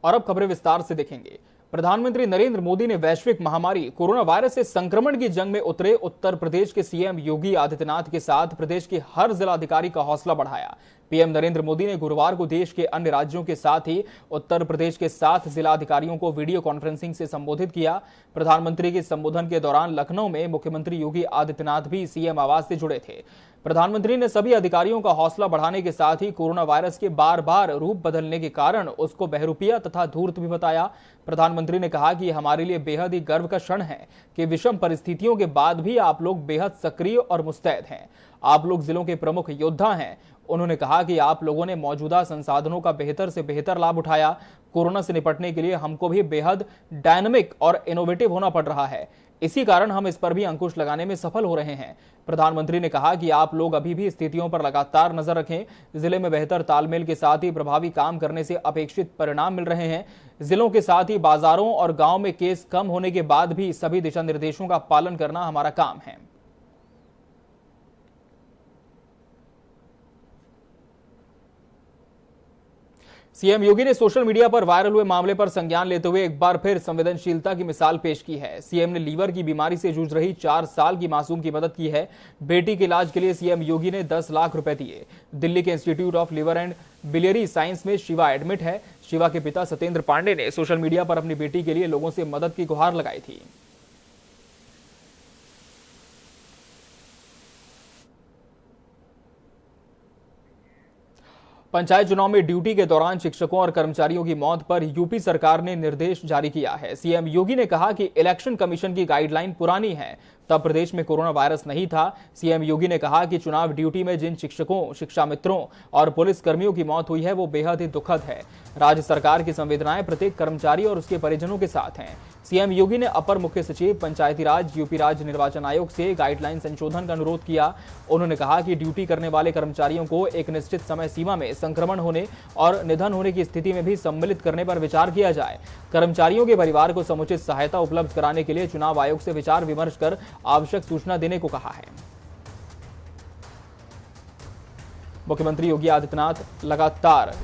और अब खबरें विस्तार से देखेंगे। प्रधानमंत्री नरेंद्र मोदी ने वैश्विक महामारी कोरोना वायरस से संक्रमण की जंग में उतरे उत्तर प्रदेश के सीएम योगी आदित्यनाथ के साथ प्रदेश के हर जिलाधिकारी का हौसला बढ़ाया। पीएम नरेंद्र मोदी ने गुरुवार को देश के अन्य राज्यों के साथ ही उत्तर प्रदेश के 7 जिलाधिकारियों को वीडियो कॉन्फ्रेंसिंग से संबोधित किया। प्रधानमंत्री के संबोधन के दौरान लखनऊ में मुख्यमंत्री योगी आदित्यनाथ भी सीएम आवास से जुड़े थे। प्रधानमंत्री ने सभी अधिकारियों का हौसला बढ़ाने के साथ ही कोरोना वायरस के बार बार रूप बदलने के कारण उसको बहरूपिया तथा धूर्त भी बताया। प्रधानमंत्री ने कहा कि हमारे लिए बेहद ही गर्व का क्षण है कि विषम परिस्थितियों के बाद भी आप लोग बेहद सक्रिय और मुस्तैद हैं। आप लोग जिलों के प्रमुख योद्धा हैं। उन्होंने कहा कि आप लोगों ने मौजूदा संसाधनों का बेहतर से बेहतर लाभ उठाया। कोरोना से निपटने के लिए हमको भी बेहद डायनामिक और इनोवेटिव होना पड़ रहा है। इसी कारण हम इस पर भी अंकुश लगाने में सफल हो रहे हैं। प्रधानमंत्री ने कहा कि आप लोग अभी भी स्थितियों पर लगातार नजर रखें। जिले में बेहतर तालमेल के साथ ही प्रभावी काम करने से अपेक्षित परिणाम मिल रहे हैं। जिलों के साथ ही बाजारों और गांव में केस कम होने के बाद भी सभी दिशा निर्देशों का पालन करना हमारा काम है। सीएम योगी ने सोशल मीडिया पर वायरल हुए मामले पर संज्ञान लेते हुए एक बार फिर संवेदनशीलता की मिसाल पेश की है। सीएम ने लीवर की बीमारी से जूझ रही 4 साल की मासूम की मदद की है। बेटी के इलाज के लिए सीएम योगी ने 10 लाख रुपए दिए। दिल्ली के institute of liver and biliary science में शिवा एडमिट है। शिवा के पिता सत्येंद्र पांडे ने सोशल मीडिया पर अपनी बेटी के लिए लोगों से मदद की गुहार लगाई थी। पंचायत चुनाव में ड्यूटी के दौरान शिक्षकों और कर्मचारियों की मौत पर यूपी सरकार ने निर्देश जारी किया है। सीएम योगी ने कहा कि इलेक्शन कमीशन की गाइडलाइन पुरानी है, तब प्रदेश में कोरोना वायरस नहीं था। सीएम योगी ने कहा कि चुनाव ड्यूटी में जिन शिक्षकों, शिक्षा मित्रों और पुलिस कर्मियों की मौत हुई है वो बेहद ही दुखद है। राज्य सरकार की संवेदनाएं प्रत्येक कर्मचारी और उसके परिजनों के साथ हैं। सीएम योगी ने अपर मुख्य सचिव पंचायती राज यूपी राज्य निर्वाचन आयोग से गाइडलाइन संशोधन का अनुरोध किया। उन्होंने कहा कि ड्यूटी करने वाले कर्मचारियों को एक निश्चित समय सीमा में संक्रमण होने और निधन होने की स्थिति में भी सम्मिलित करने पर विचार किया जाए। कर्मचारियों के परिवार को समुचित सहायता उपलब्ध कराने के लिए चुनाव आयोग से विचार विमर्श कर आवश्यक सूचना देने को कहा है। मुख्यमंत्री योगी आदित्यनाथ लगातार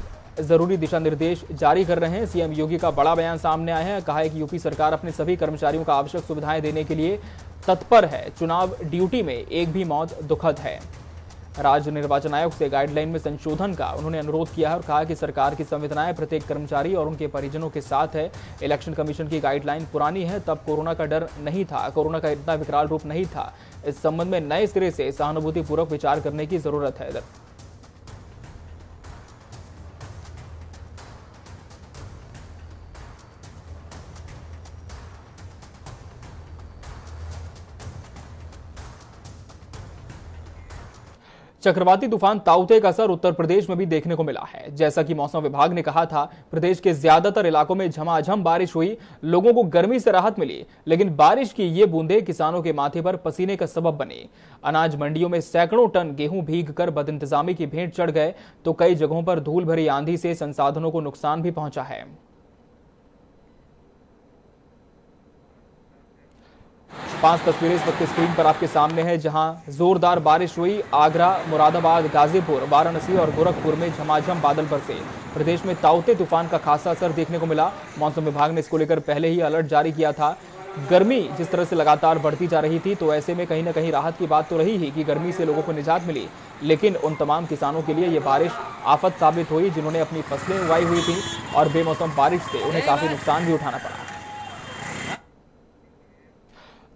जरूरी दिशा निर्देश जारी कर रहे हैं। सीएम योगी का बड़ा बयान सामने आया है। कहा है कि यूपी सरकार अपने सभी कर्मचारियों का आवश्यक सुविधाएं देने के लिए तत्पर है। चुनाव ड्यूटी में एक भी मौत दुखद है। राज्य निर्वाचन आयोग से गाइडलाइन में संशोधन का उन्होंने अनुरोध किया है और कहा कि सरकार की संवेदनाएं प्रत्येक कर्मचारी और उनके परिजनों के साथ है। इलेक्शन कमीशन की गाइडलाइन पुरानी है, तब कोरोना का डर नहीं था, कोरोना का इतना विकराल रूप नहीं था। इस संबंध में नए सिरे से सहानुभूतिपूर्वक विचार करने की जरूरत है। चक्रवाती तूफान ताउते का असर उत्तर प्रदेश में भी देखने को मिला है। जैसा कि मौसम विभाग ने कहा था, प्रदेश के ज्यादातर इलाकों में झमाझम बारिश हुई, लोगों को गर्मी से राहत मिली, लेकिन बारिश की ये बूंदें किसानों के माथे पर पसीने का सबब बनी। अनाज मंडियों में सैकड़ों टन गेहूं भीगकर बदइंतजामी की भेंट चढ़ गए, तो कई जगहों पर धूल भरी आंधी से संसाधनों को नुकसान भी पहुंचा है। 5 तस्वीरें इस वक्त स्क्रीन पर आपके सामने है, जहां जोरदार बारिश हुई। आगरा, मुरादाबाद, गाजीपुर, वाराणसी और गोरखपुर में झमाझम बादल बरसे। प्रदेश में ताउते तूफान का खासा असर देखने को मिला। मौसम विभाग ने इसको लेकर पहले ही अलर्ट जारी किया था। गर्मी जिस तरह से लगातार बढ़ती जा रही थी, तो ऐसे में कहीं ना कहीं राहत की बात तो रही ही कि गर्मी से लोगों को निजात मिली, लेकिन उन तमाम किसानों के लिए ये बारिश आफत साबित हुई जिन्होंने अपनी फसलें उगाई हुई थी और बेमौसम बारिश से उन्हें काफी नुकसान भी उठाना पड़ा।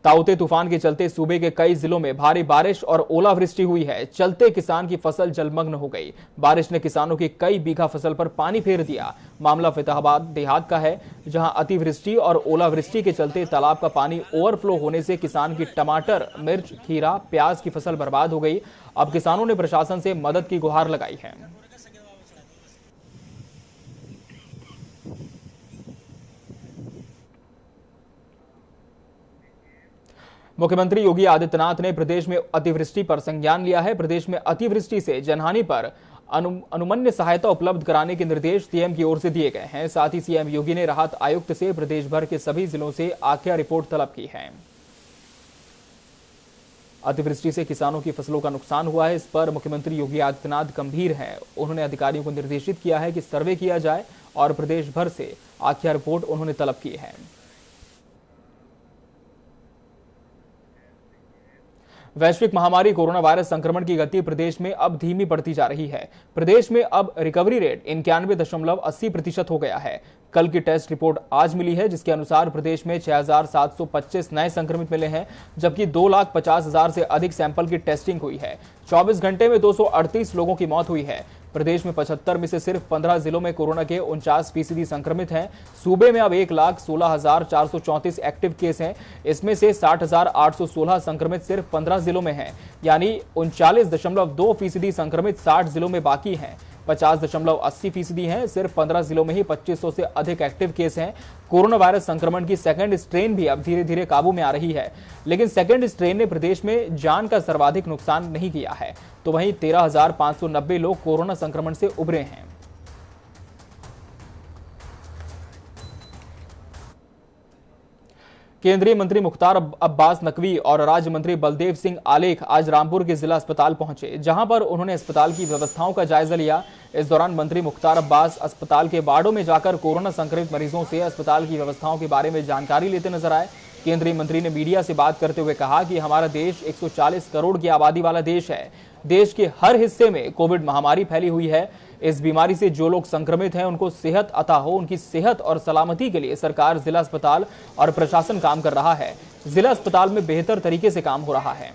ताउते तूफान के चलते सूबे के कई जिलों में भारी बारिश और ओलावृष्टि हुई है। चलते किसान की फसल जलमग्न हो गई। बारिश ने किसानों की कई बीघा फसल पर पानी फेर दिया। मामला फतेहाबाद देहात का है, जहां अतिवृष्टि और ओलावृष्टि के चलते तालाब का पानी ओवरफ्लो होने से किसान की टमाटर, मिर्च, खीरा, प्याज की फसल बर्बाद हो गई। अब किसानों ने प्रशासन से मदद की गुहार लगाई है। मुख्यमंत्री योगी आदित्यनाथ ने प्रदेश में अतिवृष्टि पर संज्ञान लिया है। प्रदेश में अतिवृष्टि से जनहानि पर अनुमन्य सहायता उपलब्ध कराने के निर्देश सीएम की ओर से दिए गए हैं। साथ ही सीएम योगी ने राहत आयुक्त से प्रदेश भर के सभी जिलों से आख्या रिपोर्ट तलब की है। अतिवृष्टि से किसानों की फसलों का नुकसान हुआ है, इस पर मुख्यमंत्री योगी आदित्यनाथ गंभीर हैं। उन्होंने अधिकारियों को निर्देशित किया है कि सर्वे किया जाए और प्रदेश भर से आख्या रिपोर्ट उन्होंने तलब की है। वैश्विक महामारी कोरोना वायरस संक्रमण की गति प्रदेश में अब धीमी पड़ती जा रही है। प्रदेश में अब रिकवरी रेट 91.80% हो गया है। कल की टेस्ट रिपोर्ट आज मिली है, जिसके अनुसार प्रदेश में 6,725 नए संक्रमित मिले हैं, जबकि 2,50,000 से अधिक सैंपल की टेस्टिंग हुई है। 24 घंटे में 238 लोगों की मौत हुई है। प्रदेश में 75 में से सिर्फ 15 जिलों में कोरोना के 49% संक्रमित हैं। सूबे में अब 1,16,434 एक्टिव केस हैं। इसमें से 60,816 संक्रमित सिर्फ 15 जिलों में हैं, यानी 39.2% संक्रमित 60 जिलों में बाकी हैं। 50.80% हैं। सिर्फ 15 जिलों में ही 2500 से अधिक एक्टिव केस हैं। कोरोना वायरस संक्रमण की सेकेंड स्ट्रेन भी अब धीरे धीरे काबू में आ रही है, लेकिन सेकेंड स्ट्रेन ने प्रदेश में जान का सर्वाधिक नुकसान नहीं किया है। तो वहीं 13,590 लोग कोरोना संक्रमण से उबरे हैं। केंद्रीय मंत्री मुख्तार अब्बास नकवी और राज्य मंत्री बलदेव सिंह आलेख आज रामपुर के जिला अस्पताल पहुंचे, जहां पर उन्होंने अस्पताल की व्यवस्थाओं का जायजा लिया। इस दौरान मंत्री मुख्तार अब्बास अस्पताल के वार्डों में जाकर कोरोना संक्रमित मरीजों से अस्पताल की व्यवस्थाओं के बारे में जानकारी लेते नजर आए। केंद्रीय मंत्री ने मीडिया से बात करते हुए कहा कि हमारा देश 140 करोड़ की आबादी वाला देश है। देश के हर हिस्से में कोविड महामारी फैली हुई है। इस बीमारी से जो लोग संक्रमित हैं उनको सेहत अता हो, उनकी सेहत और सलामती के लिए सरकार, जिला अस्पताल और प्रशासन काम कर रहा है। जिला अस्पताल में बेहतर तरीके से काम हो रहा है।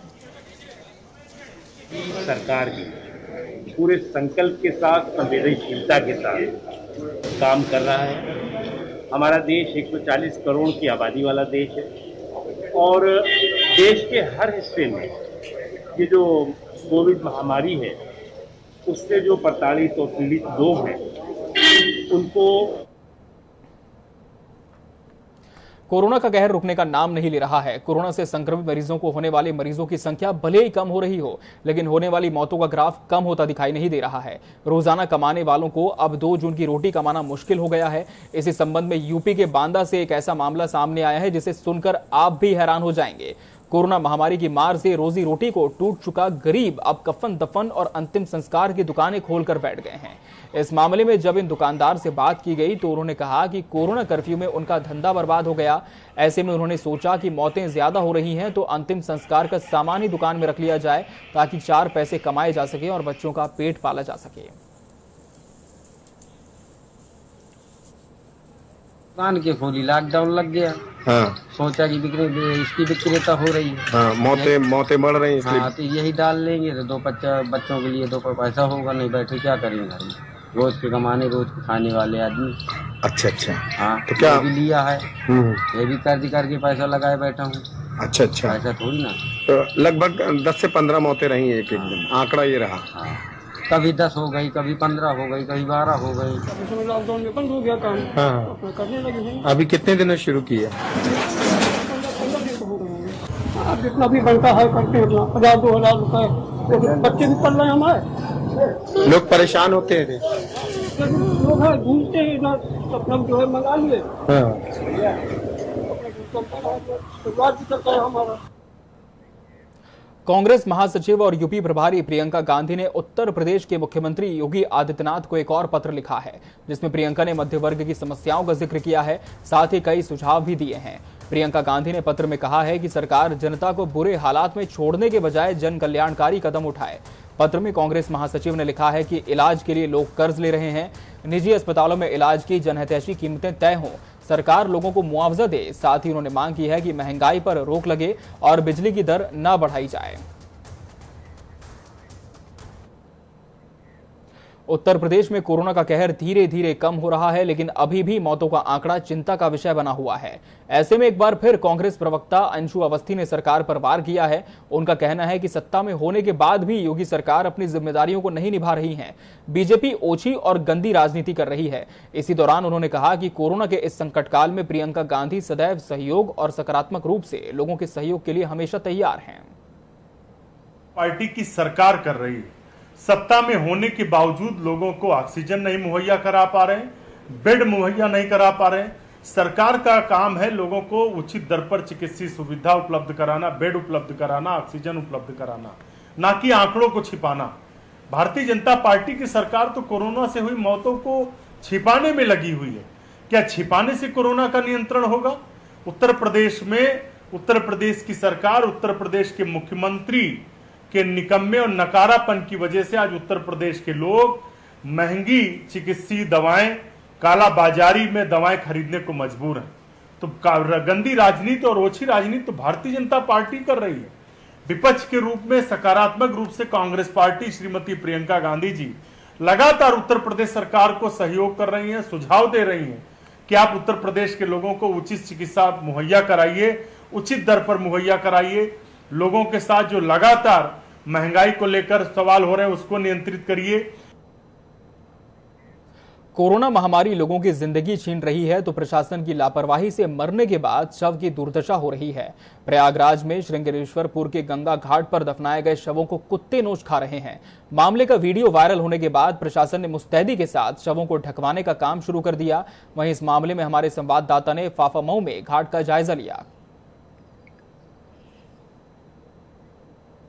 सरकार की पूरे संकल्प के साथ, संवेदनशीलता के साथ काम कर रहा है। हमारा देश 140 करोड़ की आबादी वाला देश है और देश के हर हिस्से में ये जो कोविड महामारी है उससे जो प्रताड़ित और पीड़ित लोग हैं उनको कोरोना का कहर रुकने का नाम नहीं ले रहा है। कोरोना से संक्रमित मरीजों को होने वाले मरीजों की संख्या भले ही कम हो रही हो, लेकिन होने वाली मौतों का ग्राफ कम होता दिखाई नहीं दे रहा है। रोजाना कमाने वालों को अब 2 जून की रोटी कमाना मुश्किल हो गया है। इसी संबंध में यूपी के बांदा से एक ऐसा मामला सामने आया है जिसे सुनकर आप भी हैरान हो जाएंगे। कोरोना महामारी की मार से रोजी रोटी को टूट चुका गरीब अब कफन दफन और अंतिम संस्कार की दुकानें खोलकर बैठ गए हैं। इस मामले में जब इन दुकानदार से बात की गई तो उन्होंने कहा कि कोरोना कर्फ्यू में उनका धंधा बर्बाद हो गया। ऐसे में उन्होंने सोचा कि मौतें ज्यादा हो रही हैं तो अंतिम संस्कार का सामान ही दुकान में रख लिया जाए, ताकि 4 पैसे कमाए जा सके और बच्चों का पेट पाला जा सके। दुकान के खोली, लॉकडाउन लग गया। हाँ। सोचा कि इसकी बिक्रेता हो रही है। हाँ, मौतें बढ़ रही हैं इसलिए। हाँ, तो यही डाल लेंगे तो 2 बच्चों के लिए 2 पैसा होगा, नहीं बैठे क्या करेंगे घर में, रोज के कमाने रोज के खाने वाले आदमी। अच्छा। हाँ, तो क्या भी लिया है, ये भी कर्ज करके पैसा लगाए बैठा हूँ। अच्छा ऐसा थोड़ी ना। तो लगभग 10 से 15 मौतें रही हैं एक दिन, आंकड़ा ये रहा। हाँ, कभी 10 हो गई, कभी 15 हो गई, कभी 12 हो गई। लॉकडाउन में बंद हो गया काम। हाँ। अपना करने लगे हैं। अभी कितने दिनों शुरू किया? 15 दिन हो गए हैं। अब जितना भी बनता है करते हैं, 1,000-2,000 रुपए। तो बच्चे भी पढ़ रहे हैं हमारे। लोग परेशान होते हैं। लोग हैं घूमते हैं ना, अपना जो है मंगा लिए। हाँ। शुरुआत भी करता है हमारा। कांग्रेस महासचिव और यूपी प्रभारी प्रियंका गांधी ने उत्तर प्रदेश के मुख्यमंत्री योगी आदित्यनाथ को एक और पत्र लिखा है, जिसमें प्रियंका ने मध्य वर्ग की समस्याओं का जिक्र किया है, साथ ही कई सुझाव भी दिए हैं। प्रियंका गांधी ने पत्र में कहा है कि सरकार जनता को बुरे हालात में छोड़ने के बजाय जन कल्याणकारी कदम उठाए। पत्र में कांग्रेस महासचिव ने लिखा है कि इलाज के लिए लोग कर्ज ले रहे हैं, निजी अस्पतालों में इलाज की जनहितैषी कीमतें तय हों, सरकार लोगों को मुआवजा दे। साथ ही उन्होंने मांग की है कि महंगाई पर रोक लगे और बिजली की दर न बढ़ाई जाए। उत्तर प्रदेश में कोरोना का कहर धीरे धीरे कम हो रहा है, लेकिन अभी भी मौतों का आंकड़ा चिंता का विषय बना हुआ है। ऐसे में एक बार फिर कांग्रेस प्रवक्ता अंशु अवस्थी ने सरकार पर वार किया है। उनका कहना है कि सत्ता में होने के बाद भी योगी सरकार अपनी जिम्मेदारियों को नहीं निभा रही है। बीजेपी ओछी और गंदी राजनीति कर रही है। इसी दौरान उन्होंने कहा कि कोरोना के इस संकट काल में प्रियंका गांधी सदैव सहयोग और सकारात्मक रूप से लोगों के सहयोग के लिए हमेशा तैयार हैं। पार्टी की सरकार कर रही है, सत्ता में होने के बावजूद लोगों को ऑक्सीजन नहीं मुहैया करा पा रहे हैं, बेड मुहैया नहीं करा पा रहे हैं। सरकार का काम है लोगों को उचित दर पर चिकित्सीय सुविधा उपलब्ध कराना, बेड उपलब्ध कराना, ऑक्सीजन उपलब्ध कराना, ना कि आंकड़ों को छिपाना। भारतीय जनता पार्टी की सरकार तो कोरोना से हुई मौतों को छिपाने में लगी हुई है। क्या छिपाने से कोरोना का नियंत्रण होगा? उत्तर प्रदेश में उत्तर प्रदेश की सरकार, उत्तर प्रदेश के मुख्यमंत्री के निकम्मे और नकारापन की वजह से आज उत्तर प्रदेश के लोग महंगी चिकित्सीय दवाएं, काला बाजारी में दवाएं खरीदने को मजबूर हैं। तो गंदी राजनीति और ओछी राजनीति तो भारतीय जनता पार्टी कर रही है। विपक्ष के रूप में सकारात्मक रूप से कांग्रेस पार्टी श्रीमती प्रियंका गांधी जी लगातार उत्तर प्रदेश सरकार को सहयोग कर रही हैं, सुझाव दे रही हैं कि आप उत्तर प्रदेश के लोगों को उचित चिकित्सा मुहैया कराइए, उचित दर पर मुहैया कराइए। लोगों के साथ जो लगातार महंगाई को लेकर सवाल हो रहे हैं उसको नियंत्रित करिए। कोरोना महामारी लोगों की जिंदगी छीन रही है तो प्रशासन की लापरवाही से मरने के बाद शव की दुर्दशा हो रही है। प्रयागराज में श्रृंगेश्वरपुर के गंगा घाट पर दफनाए गए शवों को कुत्ते नोच खा रहे हैं। मामले का वीडियो वायरल होने के बाद प्रशासन ने मुस्तैदी के साथ शवों को ढकवाने का काम शुरू कर दिया। वहीं इस मामले में हमारे संवाददाता ने फाफामऊ में घाट का जायजा लिया।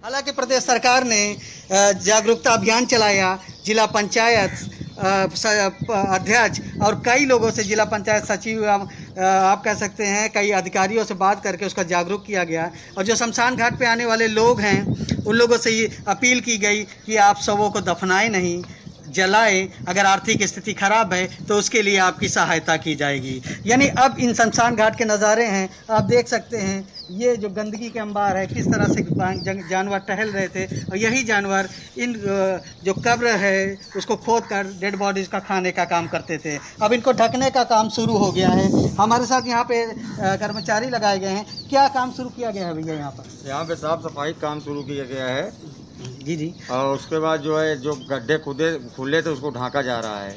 हालांकि प्रदेश सरकार ने जागरूकता अभियान चलाया, जिला पंचायत अध्यक्ष और कई लोगों से, जिला पंचायत सचिव आप कह सकते हैं, कई अधिकारियों से बात करके उसका जागरूक किया गया। और जो शमशान घाट पे आने वाले लोग हैं उन लोगों से ये अपील की गई कि आप शवों को दफनाएं नहीं, जलाएं। अगर आर्थिक स्थिति खराब है तो उसके लिए आपकी सहायता की जाएगी। यानी अब इन शमशान घाट के नज़ारे हैं, आप देख सकते हैं ये जो गंदगी के अंबार है, किस तरह से जानवर टहल रहे थे और यही जानवर इन जो कब्र है उसको खोद कर डेड बॉडीज़ का खाने का काम करते थे। अब इनको ढकने का काम शुरू हो गया है। हमारे साथ यहाँ पे कर्मचारी लगाए गए हैं। क्या काम शुरू किया गया है भैया यहाँ पर? यहाँ पे साफ सफाई काम शुरू किया गया है। जी। और उसके बाद जो है जो गड्ढे खुले थे उसको ढांका जा रहा है।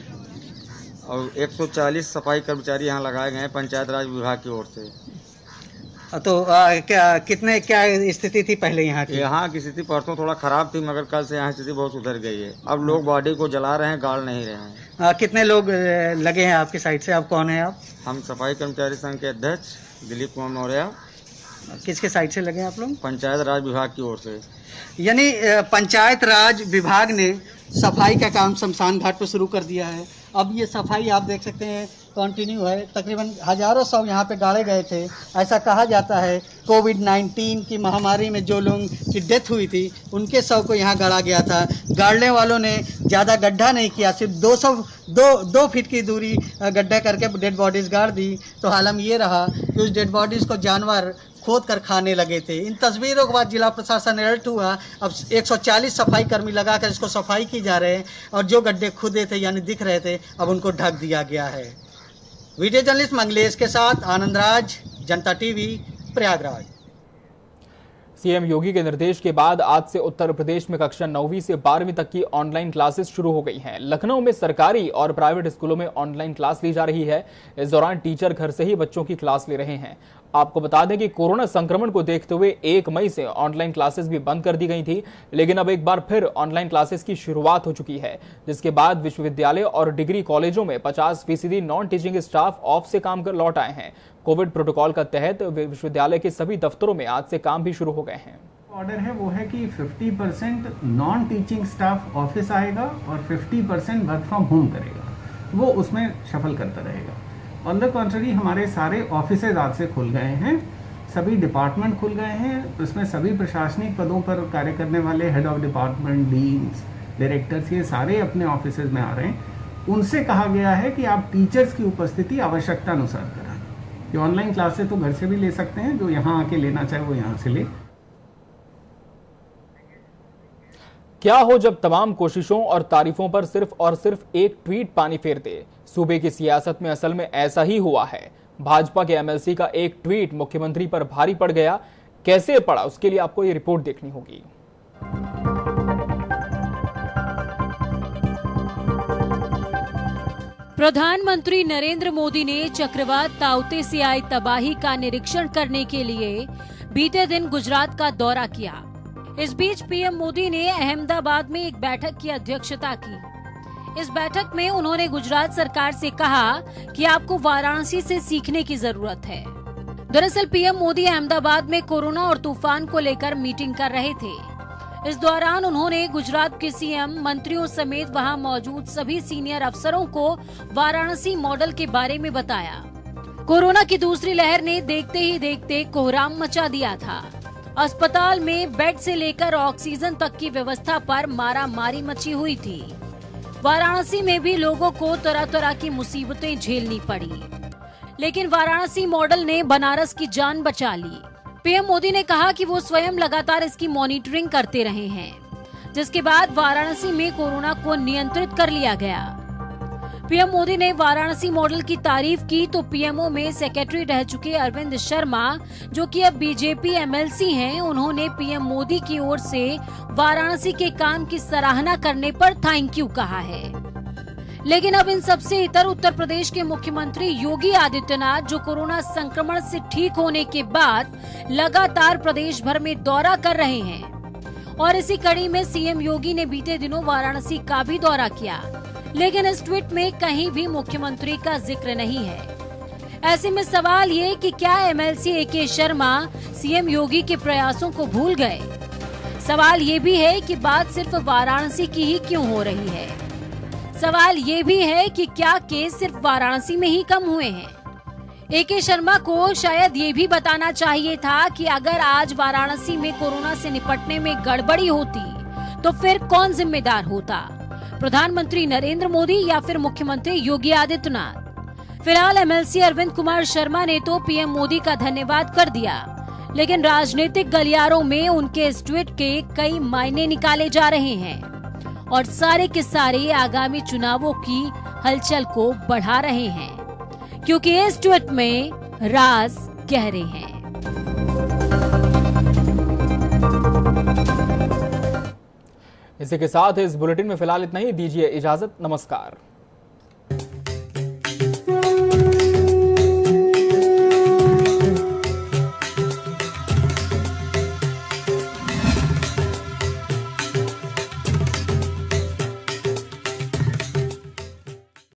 और 140 सफाई कर्मचारी यहाँ लगाए गए हैं पंचायत राज विभाग की ओर से। तो क्या स्थिति थी पहले यहाँ की? यहाँ की स्थिति परसों थोड़ा खराब थी, मगर कल से यहाँ स्थिति बहुत सुधर गई है। अब लोग बॉडी को जला रहे हैं, गाड़ नहीं रहे हैं। कितने लोग लगे हैं आपकी साइड से? आप कौन है आप? हम सफाई कर्मचारी संघ के अध्यक्ष दिलीप कुमार मौर्य। किसके साइड से लगे आप लोग? पंचायत राज विभाग की ओर से। यानी पंचायत राज विभाग ने सफाई का काम शमशान घाट पर शुरू कर दिया है। अब ये सफाई आप देख सकते हैं कंटिन्यू है। तकरीबन हजारों शव यहाँ पे गाड़े गए थे। ऐसा कहा जाता है कोविड-19 की महामारी में जो लोगों की डेथ हुई थी उनके शव को यहाँ गाड़ा गया था। गाड़ने वालों ने ज़्यादा गड्ढा नहीं किया, सिर्फ 2 फीट की दूरी गड्ढा करके डेड बॉडीज़ गाड़ दी। तो हालम ये रहा कि उस डेड बॉडीज़ को जानवर खोद कर खाने लगे थे। इन तस्वीरों के बाद जिला प्रशासन अलर्ट हुआ। अब 140 सफाई कर्मी लगाकर इसको सफाई की जा रहे हैं और जो गड्ढे खुदे थे यानी दिख रहे थे अब उनको ढक दिया गया है। वीडियो जर्नलिस्ट मंगलेश के साथ आनंद राज, जनता टीवी, प्रयागराज। सीएम योगी के निर्देश के बाद आज से उत्तर प्रदेश में कक्षा 9वीं से 12वीं तक की ऑनलाइन क्लासेस शुरू हो गई हैं। लखनऊ में सरकारी और प्राइवेट स्कूलों में ऑनलाइन क्लास ली जा रही है। इस दौरान टीचर घर से ही बच्चों की क्लास ले रहे हैं। आपको बता दें कि कोरोना संक्रमण को देखते हुए 1 मई से ऑनलाइन क्लासेस भी बंद कर दी गई थी, लेकिन अब एक बार फिर ऑनलाइन क्लासेस की शुरुआत हो चुकी है, जिसके बाद विश्वविद्यालय और डिग्री कॉलेजों में 50% नॉन टीचिंग स्टाफ ऑफ से काम कर लौट आए हैं। कोविड प्रोटोकॉल का तहत विश्वविद्यालय के सभी दफ्तरों में आज से काम भी शुरू हो गए हैं। ऑर्डर है वो है कि 50% नॉन टीचिंग स्टाफ ऑफिस आएगा और 50% वर्क फ्रॉम होम करेगा, वो उसमें शफल करता रहेगा। ऑन द कॉन्ट्ररी हमारे सारे ऑफिसेज आज से खुल गए हैं, सभी डिपार्टमेंट खुल गए हैं। उसमें सभी प्रशासनिक पदों पर कार्य करने वाले head of department, deans, directors, ये सारे अपने ऑफिसेज में आ रहे हैं। उनसे कहा गया है कि आप टीचर्स की उपस्थिति आवश्यकता अनुसार कराएं। ये ऑनलाइन क्लासेस तो घर से भी ले सकते हैं, जो यहाँ आके लेना चाहे वो यहाँ से ले। क्या हो जब तमाम कोशिशों और तारीफों पर सिर्फ और सिर्फ एक ट्वीट पानी फेर दे। सूबे की सियासत में असल में ऐसा ही हुआ है। भाजपा के एमएलसी का एक ट्वीट मुख्यमंत्री पर भारी पड़ गया। कैसे पड़ा, उसके लिए आपको ये रिपोर्ट देखनी होगी। प्रधानमंत्री नरेंद्र मोदी ने चक्रवात ताउते से आई तबाही का निरीक्षण करने के लिए बीते दिन गुजरात का दौरा किया। इस बीच पीएम मोदी ने अहमदाबाद में एक बैठक की अध्यक्षता की। इस बैठक में उन्होंने गुजरात सरकार से कहा कि आपको वाराणसी से सीखने की जरूरत है। दरअसल पीएम मोदी अहमदाबाद में कोरोना और तूफान को लेकर मीटिंग कर रहे थे। इस दौरान उन्होंने गुजरात के सीएम, मंत्रियों समेत वहां मौजूद सभी सीनियर अफसरों को वाराणसी मॉडल के बारे में बताया। कोरोना की दूसरी लहर ने देखते ही देखते कोहराम मचा दिया था। अस्पताल में बेड से लेकर ऑक्सीजन तक की व्यवस्था पर मारामारी मची हुई थी। वाराणसी में भी लोगों को तरह तरह की मुसीबतें झेलनी पड़ी, लेकिन वाराणसी मॉडल ने बनारस की जान बचा ली। पीएम मोदी ने कहा कि वो स्वयं लगातार इसकी मॉनिटरिंग करते रहे हैं, जिसके बाद वाराणसी में कोरोना को नियंत्रित कर लिया गया। पीएम मोदी ने वाराणसी मॉडल की तारीफ की तो पीएमओ में सेक्रेटरी रह चुके अरविंद शर्मा, जो कि अब बीजेपी एमएलसी हैं, उन्होंने पीएम मोदी की ओर से वाराणसी के काम की सराहना करने पर थैंक यू कहा है। लेकिन अब इन सबसे इतर उत्तर प्रदेश के मुख्यमंत्री योगी आदित्यनाथ, जो कोरोना संक्रमण से ठीक होने के बाद लगातार प्रदेश भर में दौरा कर रहे हैं, और इसी कड़ी में सीएम योगी ने बीते दिनों वाराणसी का भी दौरा किया, लेकिन इस ट्वीट में कहीं भी मुख्यमंत्री का जिक्र नहीं है। ऐसे में सवाल ये कि क्या एमएलसी एके शर्मा सीएम योगी के प्रयासों को भूल गए? सवाल ये भी है कि बात सिर्फ वाराणसी की ही क्यों हो रही है? सवाल ये भी है कि क्या केस सिर्फ वाराणसी में ही कम हुए हैं? एके शर्मा को शायद ये भी बताना चाहिए था कि अगर आज वाराणसी में कोरोना से निपटने में गड़बड़ी होती तो फिर कौन जिम्मेदार होता, प्रधानमंत्री नरेंद्र मोदी या फिर मुख्यमंत्री योगी आदित्यनाथ? फिलहाल एमएलसी अरविंद कुमार शर्मा ने तो पीएम मोदी का धन्यवाद कर दिया, लेकिन राजनीतिक गलियारों में उनके इस ट्वीट के कई मायने निकाले जा रहे हैं और सारे के सारे आगामी चुनावों की हलचल को बढ़ा रहे हैं, क्योंकि इस ट्वीट में राज गहरे हैं। इसी के साथ इस बुलेटिन में फिलहाल इतना ही। दीजिए इजाजत। नमस्कार।